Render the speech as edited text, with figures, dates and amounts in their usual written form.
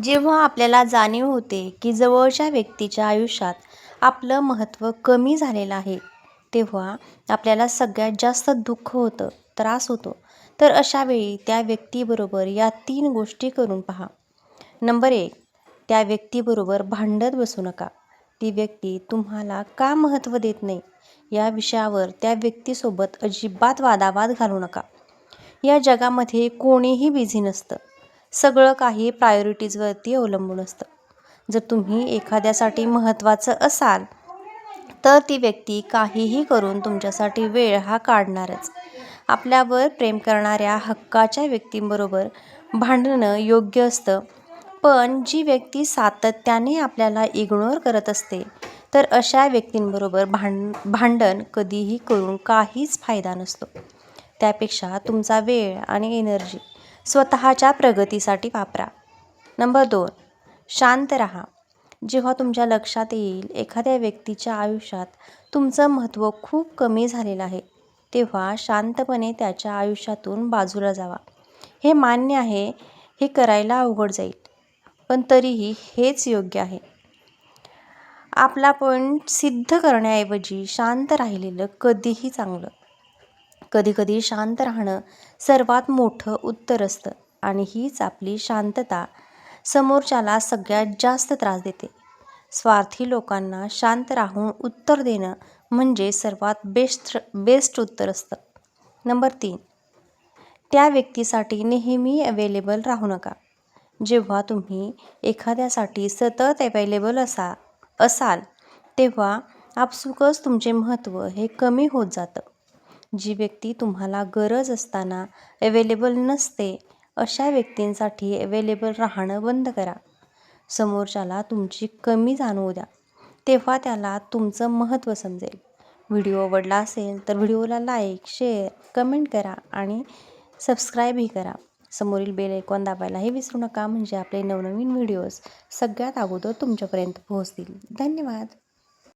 जेव्हा आपल्याला जाणीव होते की जवळच्या व्यक्तीच्या आयुष्यात आपलं महत्त्व कमी झालेलं आहे, तेव्हा आपल्याला सगळ्यात जास्त दुःख होतं, त्रास होतो. तर अशा वेळी त्या व्यक्तीबरोबर या 3 गोष्टी करून पहा. नंबर 1, त्या व्यक्तीबरोबर भांडत बसू नका. ती व्यक्ती तुम्हाला का महत्त्व देत नाही या विषयावर त्या व्यक्तीसोबत अजिबात वादावाद घालू नका. या जगामध्ये कोणीही बिझी नसतं. सगळं काही प्रायोरिटीजवरती अवलंबून असतं. जर तुम्ही एखाद्यासाठी महत्त्वाचं असाल, तर ती व्यक्ती काहीही करून तुमच्यासाठी वेळ हा काढणारच. आपल्यावर प्रेम करणाऱ्या हक्काच्या व्यक्तींबरोबर भांडणं योग्य असतं, पण जी व्यक्ती सातत्याने आपल्याला इग्नोर करत असते, तर अशा व्यक्तींबरोबर भांडण कधीही करून काहीच फायदा नसतो. त्यापेक्षा तुमचा वेळ आणि एनर्जी स्वतःच्या प्रगतीसाठी वापरा. नंबर 2, शांत राहा. जेव्हा तुमच्या लक्षात येईल एखाद्या व्यक्तीच्या आयुष्यात तुमचं महत्त्व खूप कमी झालेलं आहे, तेव्हा शांतपणे त्याच्या आयुष्यातून बाजूला जावा. हे मान्य आहे, हे करायला अवघड जाईल, पण तरीही हेच योग्य आहे. आपला पॉईंट सिद्ध करण्याऐवजी शांत राहिलेलं कधीही चांगलं. कधीकधी शांत राहणं सर्वात मोठं उत्तर असतं आणि हीच आपली शांतता समोरच्याला सगळ्यात जास्त त्रास देते. स्वार्थी लोकांना शांत राहून उत्तर देणं म्हणजे सर्वात बेस्ट उत्तर असतं. नंबर 3, त्या व्यक्तीसाठी नेहमी अवेलेबल राहू नका. जेव्हा तुम्ही एखाद्यासाठी सतत अवेलेबल असाल, तेव्हा आपसुकच तुमचे महत्त्व हे कमी होत जातं. जी व्यक्ती तुम्हाला गरज असताना अवेलेबल नसते, अशा व्यक्तींसाठी अवेलेबल राहणं बंद करा. समोरच्याला तुमची कमी जाणवू द्या, तेव्हा त्याला तुमचं महत्त्व समजेल. व्हिडिओ आवडला असेल तर व्हिडिओला लाईक, शेअर, कमेंट करा आणि सबस्क्राईबही करा. समोरील बेल आयकॉन दाबायलाही विसरू नका, म्हणजे आपले नवनवीन व्हिडिओज सगळ्यात अगोदर तुमच्यापर्यंत पोहोचतील. धन्यवाद.